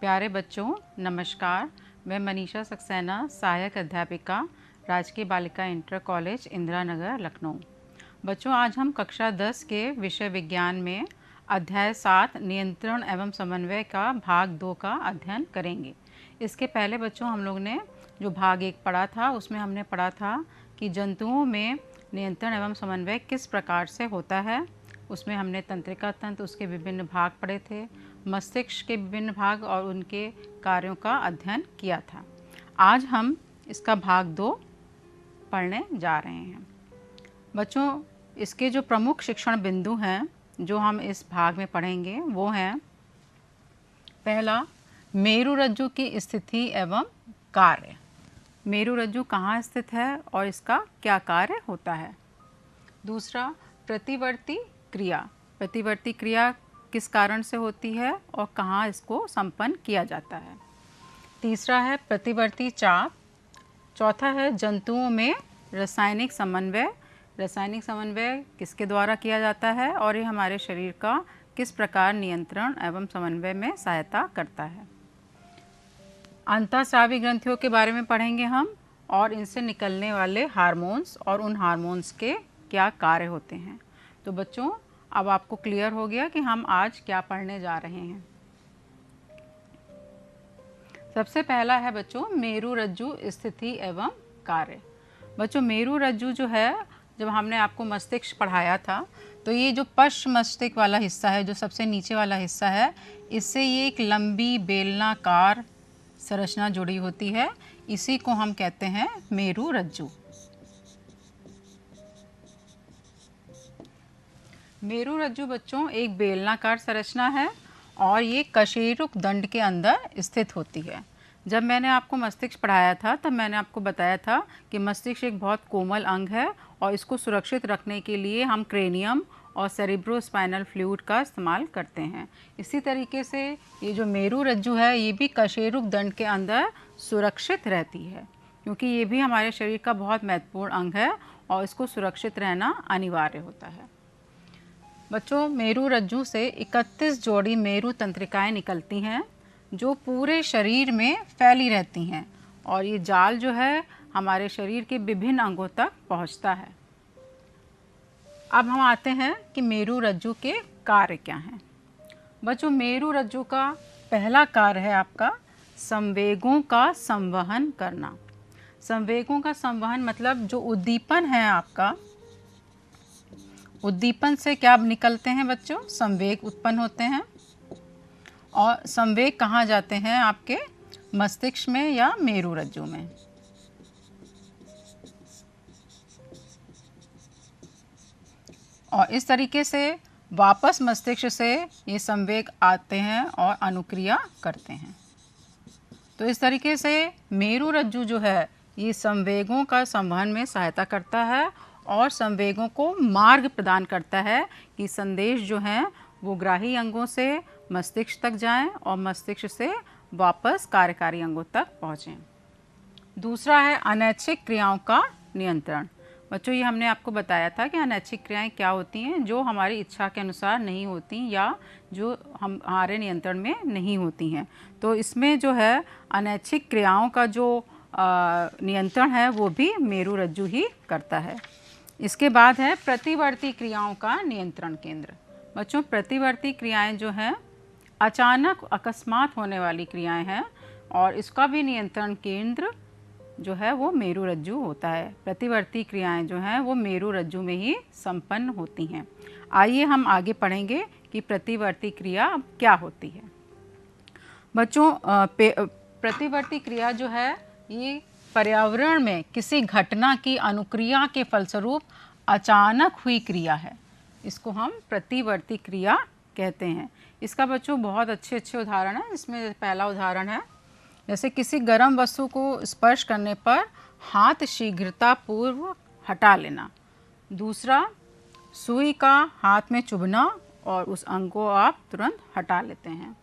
प्यारे बच्चों, नमस्कार। मैं मनीषा सक्सेना, सहायक अध्यापिका, राजकीय बालिका इंटर कॉलेज इंदिरा नगर, लखनऊ। बच्चों, आज हम कक्षा 10 के विषय विज्ञान में अध्याय 7 नियंत्रण एवं समन्वय का भाग 2 का अध्ययन करेंगे। इसके पहले बच्चों हम लोग ने जो भाग 1 पढ़ा था उसमें हमने पढ़ा था कि जंतुओं में नियंत्रण एवं समन्वय किस प्रकार से होता है। उसमें हमने तंत्रिका तंत्र, उसके विभिन्न भाग पढ़े थे, मस्तिष्क के विभिन्न भाग और उनके कार्यों का अध्ययन किया था। आज हम इसका भाग 2 पढ़ने जा रहे हैं। बच्चों, इसके जो प्रमुख शिक्षण बिंदु हैं जो हम इस भाग में पढ़ेंगे वो हैं: पहला, मेरुरज्जु की स्थिति एवं कार्य। मेरुरज्जु कहाँ स्थित है और इसका क्या कार्य होता है। दूसरा, प्रतिवर्ती क्रिया। प्रतिवर्ती क्रिया किस कारण से होती है और कहाँ इसको संपन्न किया जाता है। तीसरा है प्रतिवर्ती चाप। चौथा है जंतुओं में रासायनिक समन्वय। रासायनिक समन्वय किसके द्वारा किया जाता है और ये हमारे शरीर का किस प्रकार नियंत्रण एवं समन्वय में सहायता करता है। अंतःस्रावी ग्रंथियों के बारे में पढ़ेंगे हम और इनसे निकलने वाले हार्मोन्स और उन हार्मोन्स के क्या कार्य होते हैं। तो बच्चों, अब आपको क्लियर हो गया कि हम आज क्या पढ़ने जा रहे हैं। सबसे पहला है बच्चों मेरुरज्जु स्थिति एवं कार्य। बच्चों, मेरुरज्जु जो है, जब हमने आपको मस्तिष्क पढ़ाया था तो ये जो पश्च मस्तिष्क वाला हिस्सा है, जो सबसे नीचे वाला हिस्सा है, इससे ये एक लंबी बेलनाकार संरचना जुड़ी होती है। इसी को हम कहते हैं मेरुरज्जु। मेरुरज्जु बच्चों एक बेलनाकार संरचना है और ये कशेरुक दंड के अंदर स्थित होती है। जब मैंने आपको मस्तिष्क पढ़ाया था तब मैंने आपको बताया था कि मस्तिष्क एक बहुत कोमल अंग है और इसको सुरक्षित रखने के लिए हम क्रेनियम और सेरिब्रोस्पाइनल फ्लूइड का इस्तेमाल करते हैं। इसी तरीके से ये जो मेरुरज्जु है ये भी कशेरुक दंड के अंदर सुरक्षित रहती है, क्योंकि ये भी हमारे शरीर का बहुत महत्वपूर्ण अंग है और इसको सुरक्षित रहना अनिवार्य होता है। बच्चों, मेरुरज्जु से 31 जोड़ी मेरु तंत्रिकाएँ निकलती हैं जो पूरे शरीर में फैली रहती हैं और ये जाल जो है हमारे शरीर के विभिन्न अंगों तक पहुंचता है। अब हम आते हैं कि मेरुरज्जु के कार्य क्या हैं। बच्चों, मेरुरज्जु का पहला कार्य है आपका संवेगों का संवहन करना। संवेगों का संवहन मतलब जो उद्दीपन है आपका, उद्दीपन से क्या निकलते हैं बच्चों? संवेग उत्पन्न होते हैं और संवेग कहाँ जाते हैं? आपके मस्तिष्क में या मेरुरज्जु में। और इस तरीके से वापस मस्तिष्क से ये संवेग आते हैं और अनुक्रिया करते हैं। तो इस तरीके से मेरुरज्जु जो है ये संवेगों का संवहन में सहायता करता है और संवेगों को मार्ग प्रदान करता है कि संदेश जो हैं वो ग्राही अंगों से मस्तिष्क तक जाएं और मस्तिष्क से वापस कार्यकारी अंगों तक पहुँचें। दूसरा है अनैच्छिक क्रियाओं का नियंत्रण। बच्चों, ये हमने आपको बताया था कि अनैच्छिक क्रियाएं क्या होती हैं, जो हमारी इच्छा के अनुसार नहीं होती या जो हमारे नियंत्रण में नहीं होती हैं। तो इसमें जो है अनैच्छिक क्रियाओं का जो नियंत्रण है वो भी मेरुरज्जु ही करता है। इसके बाद है प्रतिवर्ती क्रियाओं का नियंत्रण केंद्र। बच्चों, प्रतिवर्ती क्रियाएं जो हैं अचानक अकस्मात होने वाली क्रियाएं हैं और इसका भी नियंत्रण केंद्र जो है वो मेरुरज्जु होता है। प्रतिवर्ती क्रियाएं जो हैं वो मेरुरज्जु में ही संपन्न होती हैं। आइए हम आगे पढ़ेंगे कि प्रतिवर्ती क्रिया क्या होती है। बच्चों, प्रतिवर्ती क्रिया जो है ये पर्यावरण में किसी घटना की अनुक्रिया के फलस्वरूप अचानक हुई क्रिया है। इसको हम प्रतिवर्ती क्रिया कहते हैं। इसका बच्चों बहुत अच्छे उदाहरण है। इसमें पहला उदाहरण है जैसे किसी गर्म वस्तु को स्पर्श करने पर हाथ शीघ्रता पूर्वक हटा लेना। दूसरा, सुई का हाथ में चुभना और उस अंग को आप तुरंत हटा लेते हैं।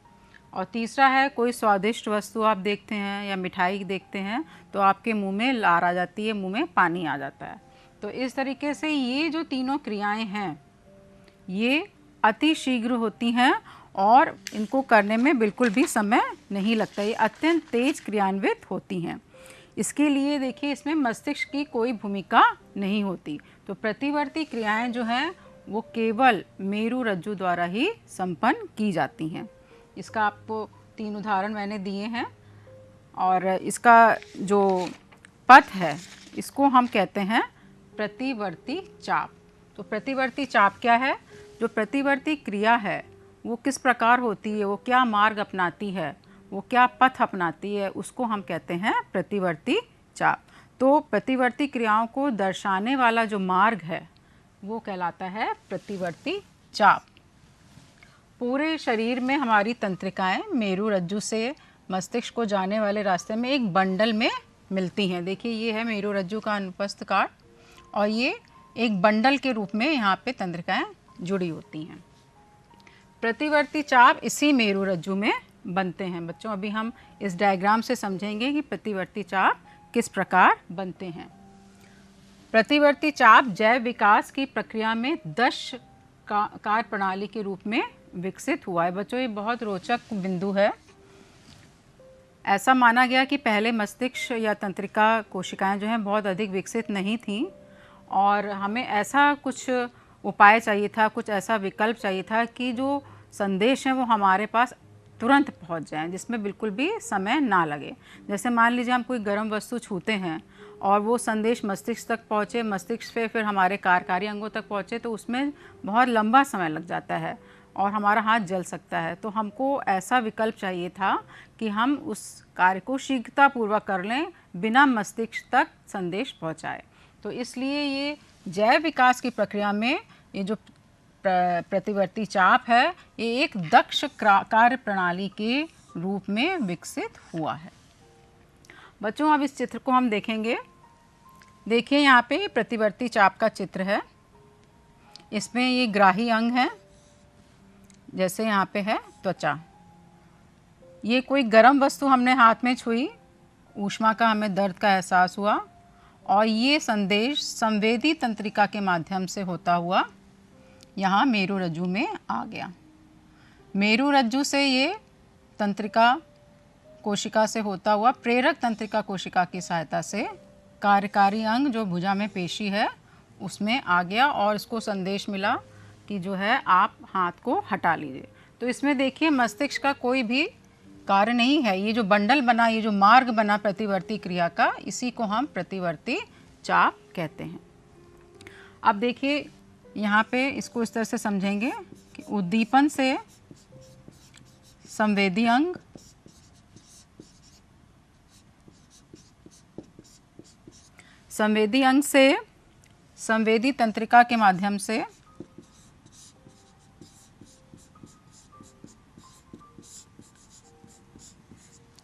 और तीसरा है कोई स्वादिष्ट वस्तु आप देखते हैं या मिठाई देखते हैं तो आपके मुंह में लार आ जाती है, मुंह में पानी आ जाता है। तो इस तरीके से ये जो तीनों क्रियाएं हैं ये अति शीघ्र होती हैं और इनको करने में बिल्कुल भी समय नहीं लगता, ये अत्यंत तेज क्रियान्वित होती हैं। इसके लिए देखिए इसमें मस्तिष्क की कोई भूमिका नहीं होती। तो प्रतिवर्ती क्रियाएं जो हैं वो केवल मेरु रज्जु द्वारा ही संपन्न की जाती हैं। इसका आपको 3 उदाहरण मैंने दिए हैं। और इसका जो पथ है इसको हम कहते हैं प्रतिवर्ती चाप। तो प्रतिवर्ती चाप क्या है? जो प्रतिवर्ती क्रिया है वो किस प्रकार होती है, वो क्या मार्ग अपनाती है, वो क्या पथ अपनाती है, उसको हम कहते हैं प्रतिवर्ती चाप। तो प्रतिवर्ती क्रियाओं को दर्शाने वाला जो मार्ग है वो कहलाता है प्रतिवर्ती चाप। पूरे शरीर में हमारी तंत्रिकाएं मेरु रज्जु से मस्तिष्क को जाने वाले रास्ते में एक बंडल में मिलती हैं। देखिए ये है मेरु रज्जु का अनुपस्थ काट और ये एक बंडल के रूप में यहाँ पे तंत्रिकाएं जुड़ी होती हैं। प्रतिवर्ती चाप इसी मेरु रज्जु में बनते हैं। बच्चों अभी हम इस डायग्राम से समझेंगे कि प्रतिवर्ती चाप किस प्रकार बनते हैं। प्रतिवर्ती चाप जैव विकास की प्रक्रिया में दश कार्य प्रणाली के रूप में विकसित हुआ है। बच्चों ये बहुत रोचक बिंदु है। ऐसा माना गया कि पहले मस्तिष्क या तंत्रिका कोशिकाएं जो हैं बहुत अधिक विकसित नहीं थीं और हमें ऐसा कुछ उपाय चाहिए था, कुछ ऐसा विकल्प चाहिए था कि जो संदेश हैं वो हमारे पास तुरंत पहुंच जाएं, जिसमें बिल्कुल भी समय ना लगे। जैसे मान लीजिए हम कोई गर्म वस्तु छूते हैं और वो संदेश मस्तिष्क तक पहुँचे, मस्तिष्क से फिर हमारे कार्यकारी अंगों तक पहुँचे, तो उसमें बहुत लंबा समय लग जाता है और हमारा हाथ जल सकता है। तो हमको ऐसा विकल्प चाहिए था कि हम उस कार्य को शीघ्रतापूर्वक कर लें बिना मस्तिष्क तक संदेश पहुंचाए। तो इसलिए ये जैव विकास की प्रक्रिया में ये जो प्रतिवर्ती चाप है ये एक दक्ष कार्य प्रणाली के रूप में विकसित हुआ है। बच्चों अब इस चित्र को हम देखेंगे। देखिए यहाँ पे प्रतिवर्ती चाप का चित्र है। इसमें ये ग्राही अंग है, जैसे यहाँ पे है त्वचा। ये कोई गर्म वस्तु हमने हाथ में छुई, ऊष्मा का हमें दर्द का एहसास हुआ और ये संदेश संवेदी तंत्रिका के माध्यम से होता हुआ यहाँ मेरु रज्जु में आ गया। मेरु रज्जु से ये तंत्रिका कोशिका से होता हुआ प्रेरक तंत्रिका कोशिका की सहायता से कार्यकारी अंग जो भुजा में पेशी है उसमें आ गया और इसको संदेश मिला कि जो है आप हाथ को हटा लीजिए। तो इसमें देखिए मस्तिष्क का कोई भी कार्य नहीं है। ये जो बंडल बना, ये जो मार्ग बना प्रतिवर्ती क्रिया का, इसी को हम प्रतिवर्ती चाप कहते हैं। अब देखिए यहाँ पे इसको इस तरह से समझेंगे कि उद्दीपन से संवेदी अंग, संवेदी अंग से संवेदी तंत्रिका के माध्यम से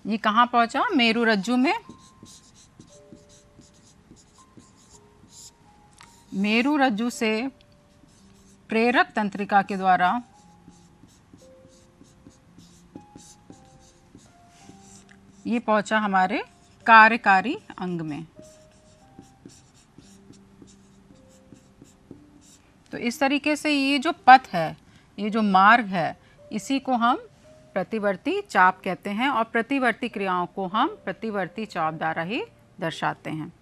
ये कहाँ पहुँचा? मेरु रज्जु में। मेरु रज्जु से प्रेरक तंत्रिका के द्वारा ये पहुँचा हमारे कार्यकारी अंग में। तो इस तरीके से ये जो पथ है, ये जो मार्ग है, इसी को हम प्रतिवर्ती चाप कहते हैं और प्रतिवर्ती क्रियाओं को हम प्रतिवर्ती चाप द्वारा ही दर्शाते हैं।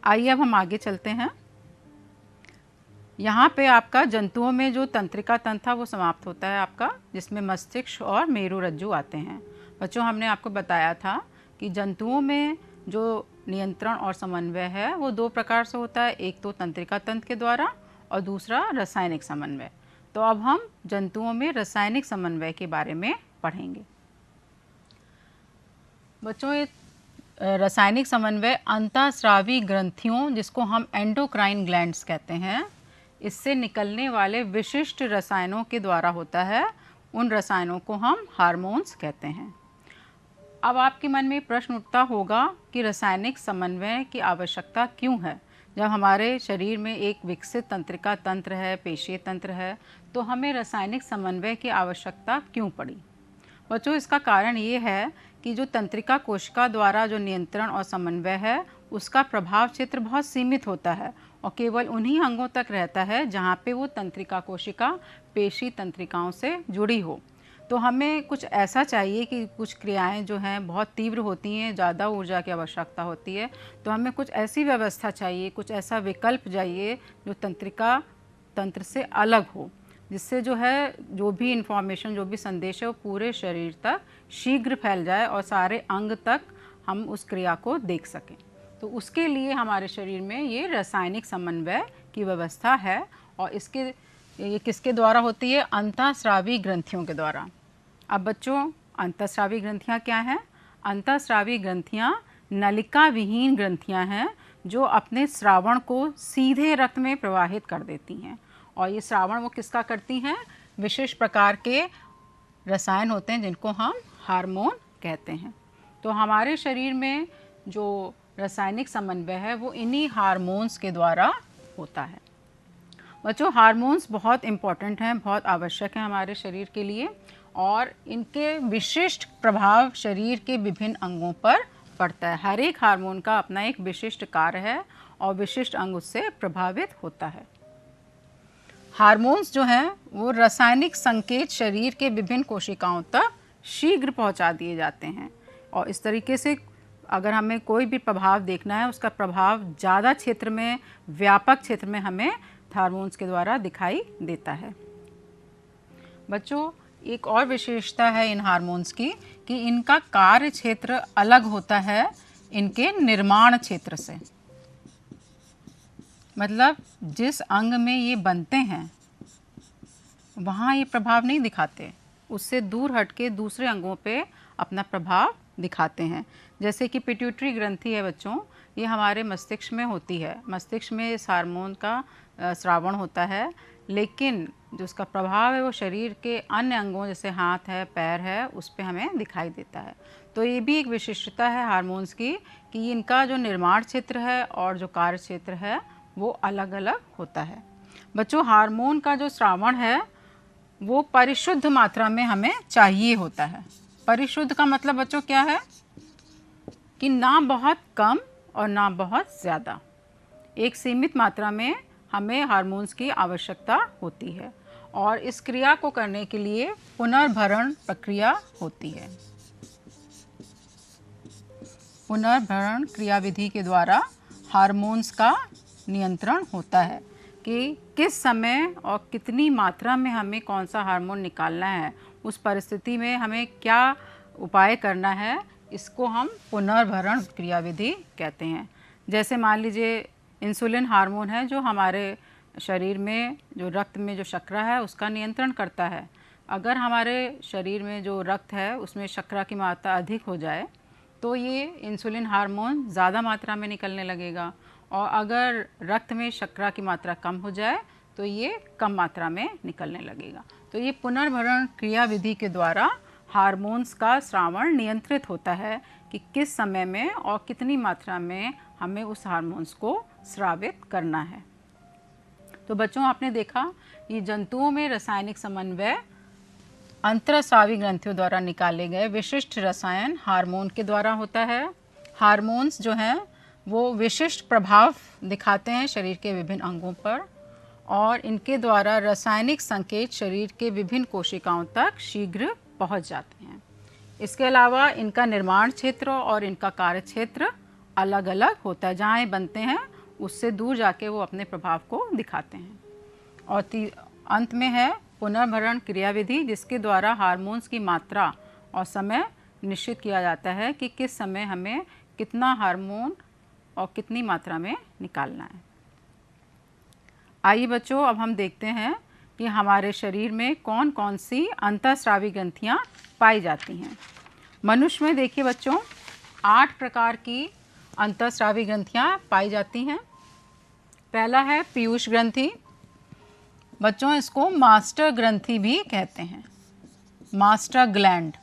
आइए अब हम आगे चलते हैं। यहाँ पे आपका जंतुओं में जो तंत्रिका तंत्र था वो समाप्त होता है आपका, जिसमें मस्तिष्क और मेरु रज्जु आते हैं। बच्चों हमने आपको बताया था कि जंतुओं में जो नियंत्रण और समन्वय है वो 2 प्रकार से होता है, एक तो तंत्रिका तंत्र के द्वारा और दूसरा रासायनिक समन्वय। तो अब हम जंतुओं में रासायनिक समन्वय के बारे में पढ़ेंगे। बच्चों ये रासायनिक समन्वय अंतःस्रावी ग्रंथियों, जिसको हम एंडोक्राइन ग्लैंड्स कहते हैं, इससे निकलने वाले विशिष्ट रसायनों के द्वारा होता है। उन रसायनों को हम हार्मोन्स कहते हैं। अब आपके मन में प्रश्न उठता होगा कि रासायनिक समन्वय की आवश्यकता क्यों है? जब हमारे शरीर में एक विकसित तंत्रिका तंत्र है, पेशीय तंत्र है, तो हमें रासायनिक समन्वय की आवश्यकता क्यों पड़ी? बच्चों इसका कारण ये है कि जो तंत्रिका कोशिका द्वारा जो नियंत्रण और समन्वय है उसका प्रभाव क्षेत्र बहुत सीमित होता है और केवल उन्हीं अंगों तक रहता है जहाँ पे वो तंत्रिका कोशिका पेशी तंत्रिकाओं से जुड़ी हो। तो हमें कुछ ऐसा चाहिए कि कुछ क्रियाएं जो हैं बहुत तीव्र होती हैं, ज़्यादा ऊर्जा की आवश्यकता होती है, तो हमें कुछ ऐसी व्यवस्था चाहिए, कुछ ऐसा विकल्प चाहिए जो तंत्रिका तंत्र से अलग हो, जिससे जो है जो भी इन्फॉर्मेशन, जो भी संदेश है वो पूरे शरीर तक शीघ्र फैल जाए और सारे अंग तक हम उस क्रिया को देख सकें। तो उसके लिए हमारे शरीर में ये रासायनिक समन्वय की व्यवस्था है। और ये किसके द्वारा होती है? अंतःस्रावी ग्रंथियों के द्वारा। अब बच्चों, अंतःस्रावी ग्रंथियाँ क्या हैं? अंतःस्रावी ग्रंथियाँ नलिका विहीन ग्रंथियाँ हैं जो अपने स्रावण को सीधे रक्त में प्रवाहित कर देती हैं। और ये स्रावण वो किसका करती हैं? विशेष प्रकार के रसायन होते हैं जिनको हम हार्मोन कहते हैं। तो हमारे शरीर में जो रासायनिक समन्वय है वो इन्हीं हार्मोन्स के द्वारा होता है। बच्चों, हार्मोन्स बहुत इम्पॉर्टेंट हैं, बहुत आवश्यक हैं हमारे शरीर के लिए, और इनके विशिष्ट प्रभाव शरीर के विभिन्न अंगों पर पड़ता है। हर एक हार्मोन का अपना एक विशिष्ट कार्य है और विशिष्ट अंग उससे प्रभावित होता है। हार्मोन्स जो हैं वो रासायनिक संकेत शरीर के विभिन्न कोशिकाओं तक शीघ्र पहुंचा दिए जाते हैं। और इस तरीके से अगर हमें कोई भी प्रभाव देखना है, उसका प्रभाव ज़्यादा क्षेत्र में, व्यापक क्षेत्र में हमें हार्मोन्स के द्वारा दिखाई देता है। बच्चों, एक और विशेषता है इन हार्मोन्स की कि इनका कार्य क्षेत्र अलग होता है इनके निर्माण क्षेत्र से। मतलब जिस अंग में ये बनते हैं वहाँ ये प्रभाव नहीं दिखाते, उससे दूर हटके दूसरे अंगों पे अपना प्रभाव दिखाते हैं। जैसे कि पिट्यूटरी ग्रंथि है बच्चों, ये हमारे मस्तिष्क में होती है। मस्तिष्क में इस हार्मोन का स्रावण होता है, लेकिन जो उसका प्रभाव है वो शरीर के अन्य अंगों जैसे हाथ है, पैर है, उस पे हमें दिखाई देता है। तो ये भी एक विशिष्टता है हार्मोन्स की कि इनका जो निर्माण क्षेत्र है और जो कार्य क्षेत्र है वो अलग अलग होता है। बच्चों, हार्मोन का जो स्रावण है वो परिशुद्ध मात्रा में हमें चाहिए होता है। परिशुद्ध का मतलब बच्चों क्या है? कि ना बहुत कम और ना बहुत ज़्यादा, एक सीमित मात्रा में हमें हार्मोन्स की आवश्यकता होती है। और इस क्रिया को करने के लिए पुनर्भरण प्रक्रिया होती है। पुनर्भरण क्रियाविधि के द्वारा हार्मोन्स का नियंत्रण होता है कि किस समय और कितनी मात्रा में हमें कौन सा हार्मोन निकालना है, उस परिस्थिति में हमें क्या उपाय करना है, इसको हम पुनर्भरण क्रियाविधि कहते हैं। जैसे मान लीजिए इंसुलिन हार्मोन है जो हमारे शरीर में जो रक्त में जो शर्करा है उसका नियंत्रण करता है। अगर हमारे शरीर में जो रक्त है उसमें शर्करा की मात्रा अधिक हो जाए तो ये इंसुलिन हार्मोन ज़्यादा मात्रा में निकलने लगेगा, और अगर रक्त में शर्करा की मात्रा कम हो जाए तो ये कम मात्रा में निकलने लगेगा। तो ये पुनर्भरण क्रियाविधि के द्वारा हार्मोन्स का स्रावण नियंत्रित होता है कि किस समय में और कितनी मात्रा में हमें उस हार्मोन्स को स्रावित करना है। तो बच्चों, आपने देखा ये जंतुओं में रासायनिक समन्वय अंतःस्रावी ग्रंथियों द्वारा निकाले गए विशिष्ट रसायन हार्मोन के द्वारा होता है। हार्मोन्स जो हैं वो विशिष्ट प्रभाव दिखाते हैं शरीर के विभिन्न अंगों पर, और इनके द्वारा रासायनिक संकेत शरीर के विभिन्न कोशिकाओं तक शीघ्र पहुंच जाते हैं। इसके अलावा इनका निर्माण क्षेत्र और इनका कार्य क्षेत्र अलग अलग होता है। जहाँ ये बनते हैं उससे दूर जाके वो अपने प्रभाव को दिखाते हैं। और अंत में है पुनर्भरण क्रियाविधि, जिसके द्वारा हार्मोन्स की मात्रा और समय निश्चित किया जाता है कि किस समय हमें कितना हार्मोन और कितनी मात्रा में निकालना है। आइए बच्चों, अब हम देखते हैं कि हमारे शरीर में कौन कौन सी अंतःस्रावी ग्रंथियाँ पाई जाती हैं। मनुष्य में देखिए बच्चों 8 प्रकार की अंतःस्रावी ग्रंथियाँ पाई जाती हैं। पहला है पीयूष ग्रंथि। बच्चों, इसको मास्टर ग्रंथि भी कहते हैं, मास्टर ग्लैंड।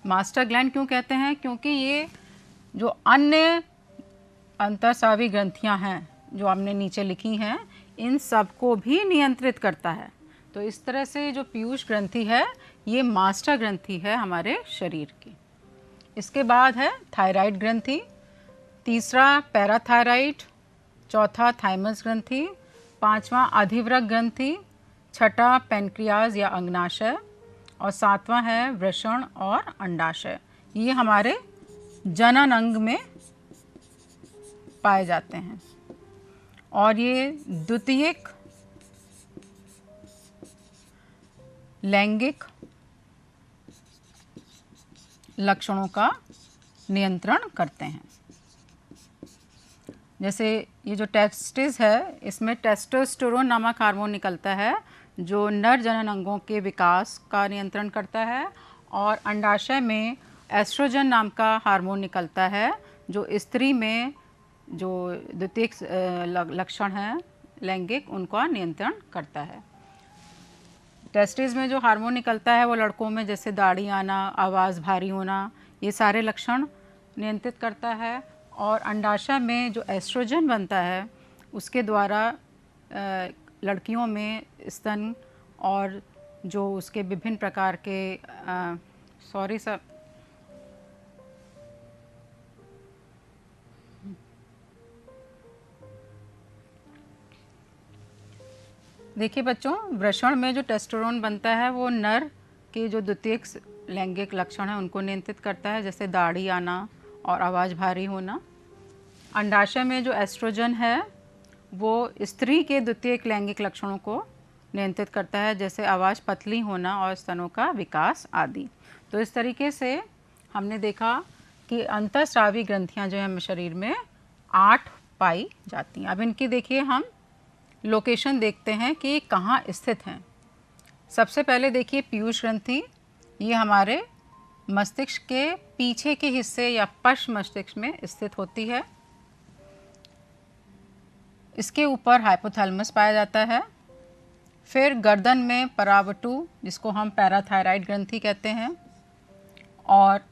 मास्टर ग्लैंड क्यों कहते हैं? क्योंकि ये जो अन्य अंतःस्रावी ग्रंथियां हैं जो हमने नीचे लिखी हैं, इन सब को भी नियंत्रित करता है। तो इस तरह से जो पीयूष ग्रंथि है ये मास्टर ग्रंथि है हमारे शरीर की। इसके बाद है थायराइड ग्रंथि, तीसरा पैराथायराइड, चौथा थाइमस ग्रंथि, पांचवा अधिवृक्क ग्रंथि, छठा पैनक्रियाज या अंगनाशय और सातवां है वृषण और अंडाशय। ये हमारे जनन अंग में पाए जाते हैं और ये द्वितीयक लैंगिक लक्षणों का नियंत्रण करते हैं। जैसे ये जो टेस्टिस है, इसमें टेस्टोस्टेरोन नामक हार्मोन निकलता है जो नर जनन अंगों के विकास का नियंत्रण करता है, और अंडाशय में एस्ट्रोजन नाम का हार्मोन निकलता है जो स्त्री में जो द्वितीयक लक्षण हैं लैंगिक, उनका नियंत्रण करता है। टेस्टिस में जो हार्मोन निकलता है वो लड़कों में जैसे दाढ़ी आना, आवाज़ भारी होना, ये सारे लक्षण नियंत्रित करता है। और अंडाशय में जो एस्ट्रोजन बनता है उसके द्वारा लड़कियों में स्तन और जो उसके विभिन्न प्रकार के देखिए बच्चों, वृषण में जो टेस्टोस्टेरोन बनता है वो नर के जो द्वितीयक लैंगिक लक्षण है उनको नियंत्रित करता है, जैसे दाढ़ी आना और आवाज़ भारी होना। अंडाशय में जो एस्ट्रोजन है वो स्त्री के द्वितीयक लैंगिक लक्षणों को नियंत्रित करता है, जैसे आवाज़ पतली होना और स्तनों का विकास आदि। तो इस तरीके से हमने देखा कि अंतःस्रावी ग्रंथियां जो हैं शरीर में 8 पाई जाती हैं। अब इनकी देखिए हम लोकेशन देखते हैं कि कहाँ स्थित हैं। सबसे पहले देखिए पीयूष ग्रंथि, ये हमारे मस्तिष्क के पीछे के हिस्से या पश्च मस्तिष्क में स्थित होती है। इसके ऊपर हाइपोथैलेमस पाया जाता है। फिर गर्दन में परावटु, जिसको हम पैराथायराइड ग्रंथि कहते हैं, और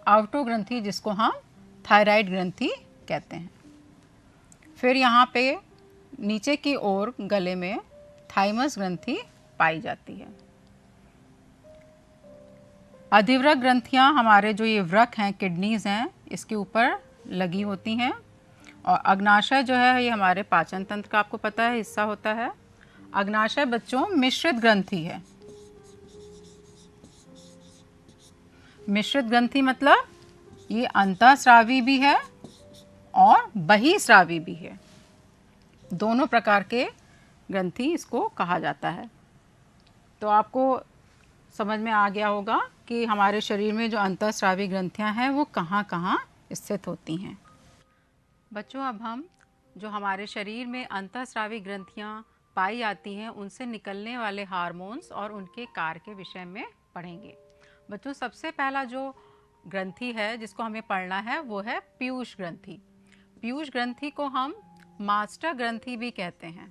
आवटु ग्रंथि जिसको हम थायराइड ग्रंथि कहते हैं। फिर यहाँ पे नीचे की ओर गले में थाइमस ग्रंथि पाई जाती है। अधिवृक्क ग्रंथियाँ हमारे जो ये वृक्क हैं, किडनीज हैं, इसके ऊपर लगी होती हैं। और अग्नाशय जो है ये हमारे पाचन तंत्र का आपको पता है हिस्सा होता है। अग्नाशय बच्चों मिश्रित ग्रंथि है। मिश्रित ग्रंथि मतलब ये अंतःस्रावी भी है और बहिःस्रावी भी है, दोनों प्रकार के ग्रंथि इसको कहा जाता है। तो आपको समझ में आ गया होगा कि हमारे शरीर में जो अंतःस्रावी ग्रंथियां हैं वो कहाँ कहाँ स्थित होती हैं। बच्चों, अब हम जो हमारे शरीर में अंतःस्रावी ग्रंथियां पाई जाती हैं उनसे निकलने वाले हार्मोन्स और उनके कार्य के विषय में पढ़ेंगे। बच्चों, सबसे पहला जो ग्रंथि है जिसको हमें पढ़ना है वो है पीयूष ग्रंथि। पीयूष ग्रंथि को हम मास्टर ग्रंथि भी कहते हैं।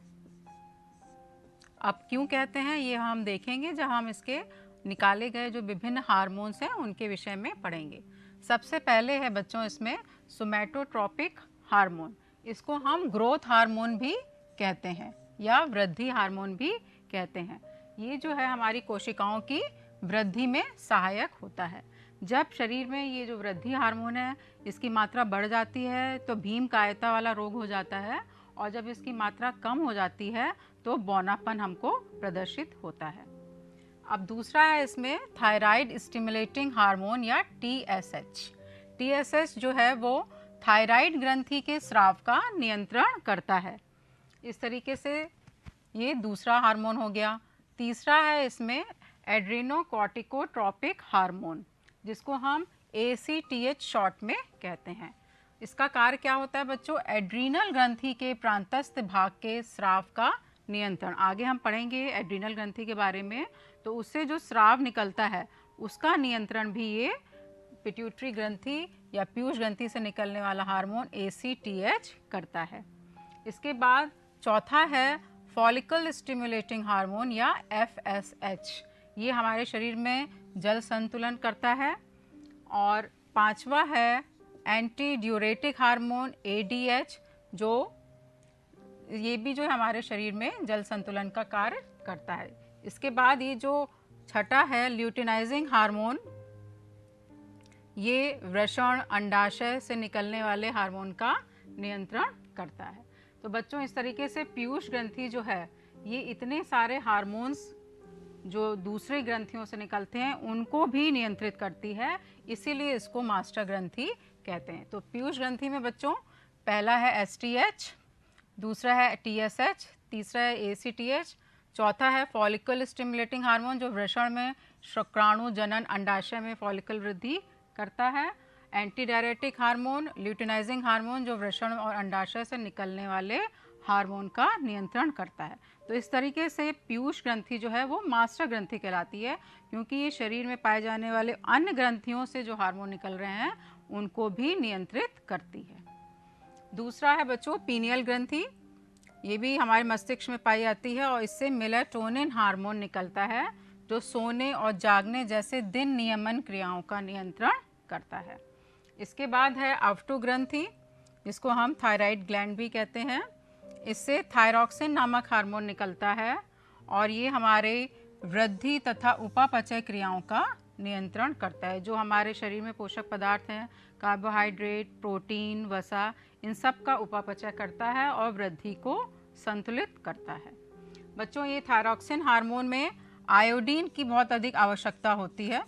अब क्यों कहते हैं ये हम देखेंगे जब हम इसके निकाले गए जो विभिन्न हार्मोन्स हैं उनके विषय में पढ़ेंगे। सबसे पहले है बच्चों इसमें सोमैटोट्रोपिक हार्मोन, इसको हम ग्रोथ हार्मोन भी कहते हैं या वृद्धि हार्मोन भी कहते हैं। ये जो है हमारी कोशिकाओं की वृद्धि में सहायक होता है। जब शरीर में ये जो वृद्धि हार्मोन है इसकी मात्रा बढ़ जाती है तो भीमकायता वाला रोग हो जाता है, और जब इसकी मात्रा कम हो जाती है तो बौनापन हमको प्रदर्शित होता है। अब दूसरा है इसमें थायराइड स्टिमुलेटिंग हार्मोन या TSH। TSH जो है वो थायराइड ग्रंथि के स्राव का नियंत्रण करता है। इस तरीके से ये दूसरा हार्मोन हो गया। तीसरा है इसमें एड्रेनोकॉर्टिकोट्रोपिक हार्मोन, जिसको हम ACTH शॉर्ट में कहते हैं। इसका कार्य क्या होता है बच्चों? एड्रीनल ग्रंथि के प्रांतस्थ भाग के स्राव का नियंत्रण। आगे हम पढ़ेंगे एड्रीनल ग्रंथि के बारे में, तो उससे जो स्राव निकलता है उसका नियंत्रण भी ये पिट्यूटरी ग्रंथि या पीयूष ग्रंथि से निकलने वाला हार्मोन ACTH करता है। इसके बाद चौथा है फॉलिकल स्टिमुलेटिंग हार्मोन या FSH। ये हमारे शरीर में जल संतुलन करता है। और पांचवा है एंटी ड्यूरेटिक हार्मोन ADH, जो ये भी जो है हमारे शरीर में जल संतुलन का कार्य करता है। इसके बाद ये जो छठा है ल्यूटिनाइजिंग हार्मोन, ये वृषण अंडाशय से निकलने वाले हार्मोन का नियंत्रण करता है। तो बच्चों इस तरीके से पीयूष ग्रंथि जो है ये इतने सारे हार्मोन्स जो दूसरे ग्रंथियों से निकलते हैं उनको भी नियंत्रित करती है, इसीलिए इसको मास्टर ग्रंथि कहते हैं। तो पीयूष ग्रंथि में बच्चों पहला है एसटीएच, दूसरा है टीएसएच, तीसरा है एसीटीएच, चौथा है फॉलिकल स्टिमुलेटिंग हार्मोन जो वृषण में शुक्राणु जनन अंडाशय में फॉलिकल वृद्धि करता है, anti diuretic hormone, luteinizing hormone जो वृषण और अंडाशय से निकलने वाले हार्मोन का नियंत्रण करता है। तो इस तरीके से पीयूष ग्रंथि जो है वो मास्टर ग्रंथि कहलाती है, क्योंकि ये शरीर में पाए जाने वाले अन्य ग्रंथियों से जो हार्मोन निकल रहे हैं उनको भी नियंत्रित करती है। दूसरा है बच्चों पीनियल ग्रंथि, ये भी हमारे मस्तिष्क में पाई जाती है और इससे मेलाटोनिन हार्मोन निकलता है जो सोने और जागने जैसे दिन नियमन क्रियाओं का नियंत्रण करता है। इसके बाद है अवटु ग्रंथि, जिसको हम थायराइड ग्लैंड भी कहते हैं। इससे थायरॉक्सिन नामक हार्मोन निकलता है और ये हमारे वृद्धि तथा उपापचय क्रियाओं का नियंत्रण करता है। जो हमारे शरीर में पोषक पदार्थ हैं, कार्बोहाइड्रेट, प्रोटीन, वसा, इन सब का उपापचय करता है और वृद्धि को संतुलित करता है। बच्चों ये थायरॉक्सिन हार्मोन में आयोडीन की बहुत अधिक आवश्यकता होती है।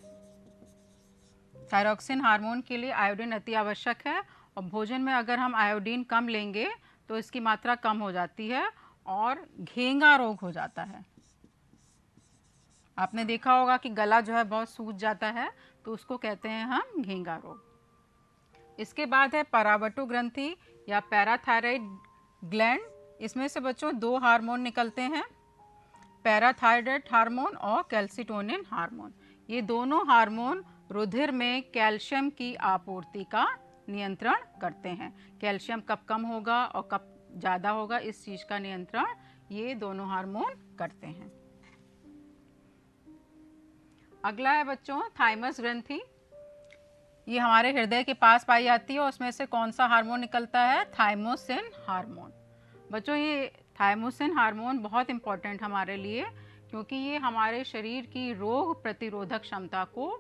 थायरॉक्सिन हार्मोन के लिए आयोडीन अति आवश्यक है और भोजन में अगर हम आयोडीन कम लेंगे तो इसकी मात्रा कम हो जाती है और घेंगा रोग हो जाता है। आपने देखा होगा कि गला जो है बहुत सूज जाता है, तो उसको कहते हैं हम घेंगा रोग। इसके बाद है परावटु ग्रंथि या पैराथायराइड ग्लैंड। इसमें से बच्चों दो हार्मोन निकलते हैं, पैराथायराइड हार्मोन और कैल्सिटोनिन हार्मोन। ये दोनों हार्मोन रुधिर में कैल्शियम की आपूर्ति का नियंत्रण करते हैं। कैल्शियम कब कम होगा और कब ज़्यादा होगा, इस चीज़ का नियंत्रण ये दोनों हार्मोन करते हैं। अगला है बच्चों थाइमस ग्रंथि, ये हमारे हृदय के पास पाई जाती है और उसमें से कौन सा हार्मोन निकलता है? Thymosin hormone. बच्चों ये थाइमोसिन हार्मोन बहुत इम्पॉर्टेंट हमारे लिए, क्योंकि ये हमारे शरीर की रोग प्रतिरोधक क्षमता को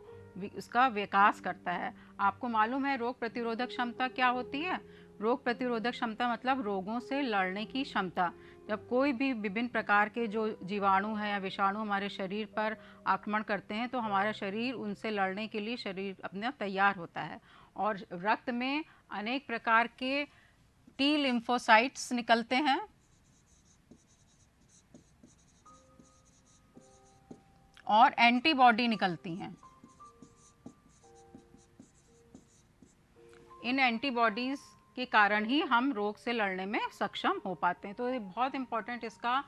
उसका विकास करता है। आपको मालूम है रोग प्रतिरोधक क्षमता क्या होती है? रोग प्रतिरोधक क्षमता मतलब रोगों से लड़ने की क्षमता। जब कोई भी विभिन्न प्रकार के जो जीवाणु हैं या विषाणु हमारे शरीर पर आक्रमण करते हैं तो हमारा शरीर उनसे लड़ने के लिए शरीर अपना तैयार होता है। और रक्त में अनेक प्रकार के टी लिम्फोसाइट्स निकलते हैं और एंटीबॉडी निकलती हैं। इन एंटीबॉडीज़ के कारण ही हम रोग से लड़ने में सक्षम हो पाते हैं। तो ये बहुत इम्पॉर्टेंट इसका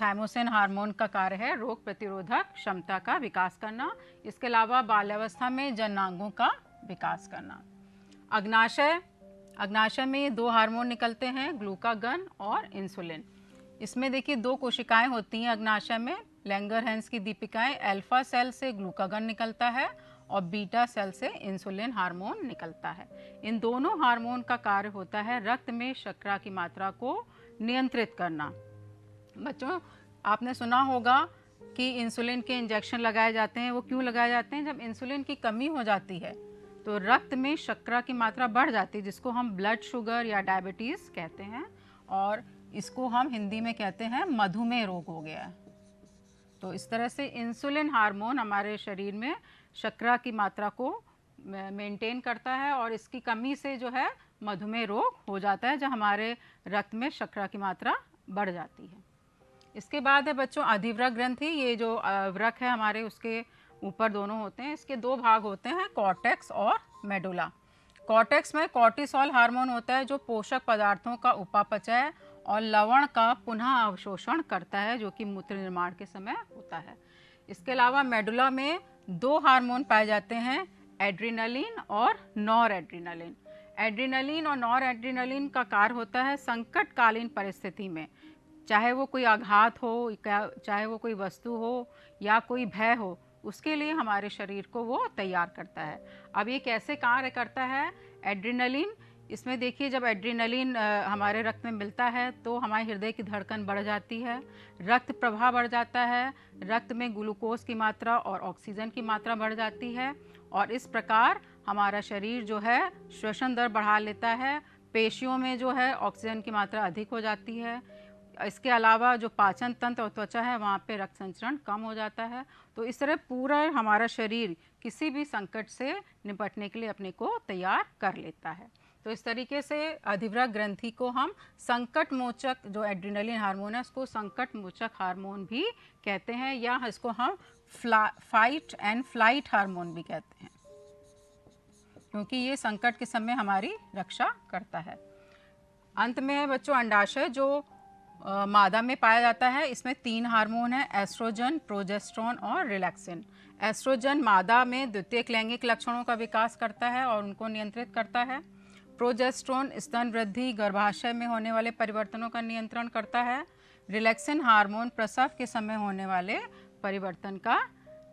थाइमोसिन हार्मोन का कार्य है रोग प्रतिरोधक क्षमता का विकास करना। इसके अलावा बाल्यावस्था में जननांगों का विकास करना। अग्नाशय, अग्नाशय में दो हार्मोन निकलते हैं, ग्लूकागन और इंसुलिन। इसमें देखिए दो कोशिकाएं होती हैं अग्नाशय में, लैंगरहैंस की दीपिकाएं। अल्फा सेल से ग्लूकागन निकलता है और बीटा सेल से इंसुलिन हार्मोन निकलता है। इन दोनों हार्मोन का कार्य होता है रक्त में शर्करा की मात्रा को नियंत्रित करना। बच्चों आपने सुना होगा कि इंसुलिन के इंजेक्शन लगाए जाते हैं। वो क्यों लगाए जाते हैं? जब इंसुलिन की कमी हो जाती है तो रक्त में शर्करा की मात्रा बढ़ जाती है, जिसको हम ब्लड शुगर या डायबिटीज़ कहते हैं, और इसको हम हिंदी में कहते हैं मधुमेह रोग हो गया। तो इस तरह से इंसुलिन हार्मोन हमारे शरीर में शर्करा की मात्रा को मेंटेन करता है और इसकी कमी से जो है मधुमेह रोग हो जाता है, जब हमारे रक्त में शर्करा की मात्रा बढ़ जाती है। इसके बाद है बच्चों अधिवृक्क ग्रंथि। ये जो वृक्क है हमारे उसके ऊपर दोनों होते हैं। इसके दो भाग होते हैं, कॉर्टेक्स और मेडुला। कॉर्टेक्स में कॉर्टिसोल हार्मोन होता है जो पोषक पदार्थों का उपापचय और लवण का पुनः अवशोषण करता है, जो कि मूत्र निर्माण के समय होता है। इसके अलावा मेडुला में दो हार्मोन पाए जाते हैं, एड्रिनलिन और नॉर एड्रिनलिन। एड्रिनलिन और नॉर एड्रिनलिन का कार्य होता है संकटकालीन परिस्थिति में, चाहे वो कोई आघात हो, चाहे वो कोई वस्तु हो या कोई भय हो, उसके लिए हमारे शरीर को वो तैयार करता है। अब ये कैसे कार्य करता है एड्रिनलिन? इसमें देखिए जब एड्रिनलिन हमारे रक्त में मिलता है तो हमारे हृदय की धड़कन बढ़ जाती है, रक्त प्रवाह बढ़ जाता है, रक्त में ग्लूकोज की मात्रा और ऑक्सीजन की मात्रा बढ़ जाती है और इस प्रकार हमारा शरीर जो है श्वसन दर बढ़ा लेता है, पेशियों में जो है ऑक्सीजन की मात्रा अधिक हो जाती है। इसके अलावा जो पाचन तंत्र और त्वचा है वहाँ पे रक्त संचरण कम हो जाता है। तो इस तरह पूरा हमारा शरीर किसी भी संकट से निपटने के लिए अपने को तैयार कर लेता है। तो इस तरीके से अधिवृक्क ग्रंथि को हम संकट मोचक, जो एड्रेनलिन हार्मोन है उसको संकट मोचक हार्मोन भी कहते हैं, या इसको हम फाइट एंड फ्लाइट हार्मोन भी कहते हैं, क्योंकि ये संकट के समय हमारी रक्षा करता है। अंत में है बच्चों अंडाशय, जो मादा में पाया जाता है। इसमें 3 हार्मोन है, एस्ट्रोजन, प्रोजेस्टेरोन और रिलैक्सिन। एस्ट्रोजन मादा में द्वितीयक लैंगिक लक्षणों का विकास करता है और उनको नियंत्रित करता है। प्रोजेस्टेरोन स्तन वृद्धि, गर्भाशय में होने वाले परिवर्तनों का नियंत्रण करता है। रिलैक्सिन हार्मोन प्रसव के समय होने वाले परिवर्तन का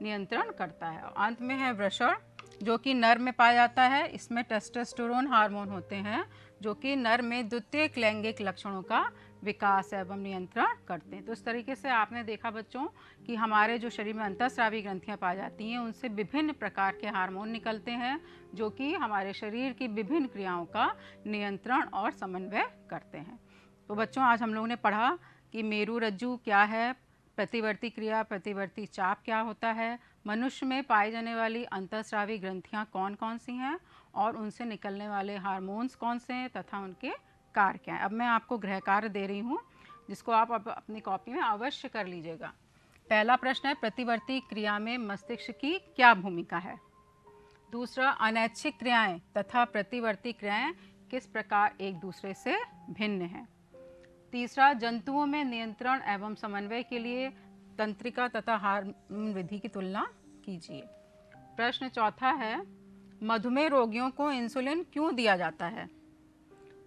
नियंत्रण करता है। अंत में है वृषण, जो कि नर में पाया जाता है। इसमें टेस्टोस्टेरोन हार्मोन होते हैं जो कि नर में द्वितीयक लैंगिक लक्षणों का विकास एवं नियंत्रण करते हैं। तो इस तरीके से आपने देखा बच्चों कि हमारे जो शरीर में अंतःस्रावी ग्रंथियां पाई जाती हैं उनसे विभिन्न प्रकार के हार्मोन निकलते हैं जो कि हमारे शरीर की विभिन्न क्रियाओं का नियंत्रण और समन्वय करते हैं। तो बच्चों आज हम लोगों ने पढ़ा कि मेरु रज्जु क्या है, प्रतिवर्ती क्रिया प्रतिवर्ती चाप क्या होता है, मनुष्य में पाई जाने वाली अंतःस्रावी ग्रंथियां कौन कौन सी हैं और उनसे निकलने वाले हार्मोन्स कौन से हैं तथा उनके कार्य क्या हैं। अब मैं आपको गृह कार्य दे रही हूँ जिसको आप अपनी कॉपी में अवश्य कर लीजिएगा। पहला प्रश्न है, प्रतिवर्ती क्रिया में मस्तिष्क की क्या भूमिका है। दूसरा, अनैच्छिक क्रियाएं तथा प्रतिवर्ती क्रियाएं किस प्रकार एक दूसरे से भिन्न हैं। तीसरा, जंतुओं में नियंत्रण एवं समन्वय के लिए तंत्रिका तथा हार्मोन विधि की तुलना कीजिए। प्रश्न चौथा है, मधुमेह रोगियों को इंसुलिन क्यों दिया जाता है।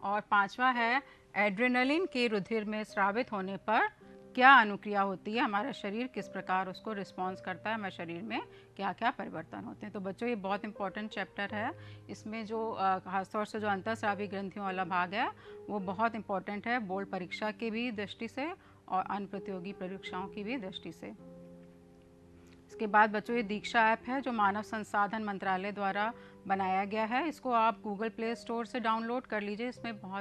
और पांचवा है, एड्रेनलिन के रुधिर में स्रावित होने पर क्या अनुक्रिया होती है, हमारा शरीर किस प्रकार उसको रिस्पॉन्स करता है, हमारे शरीर में क्या क्या परिवर्तन होते हैं। तो बच्चों ये बहुत इंपॉर्टेंट चैप्टर है। इसमें जो खासतौर से जो अंतःस्रावी ग्रंथियों वाला भाग है वो बहुत इंपॉर्टेंट है बोर्ड परीक्षा की भी दृष्टि से और अन्य प्रतियोगी परीक्षाओं की भी दृष्टि से। इसके बाद बच्चों ये दीक्षा ऐप है जो मानव संसाधन मंत्रालय द्वारा बनाया गया है। इसको आप गूगल प्ले स्टोर से डाउनलोड कर लीजिए। इसमें बहुत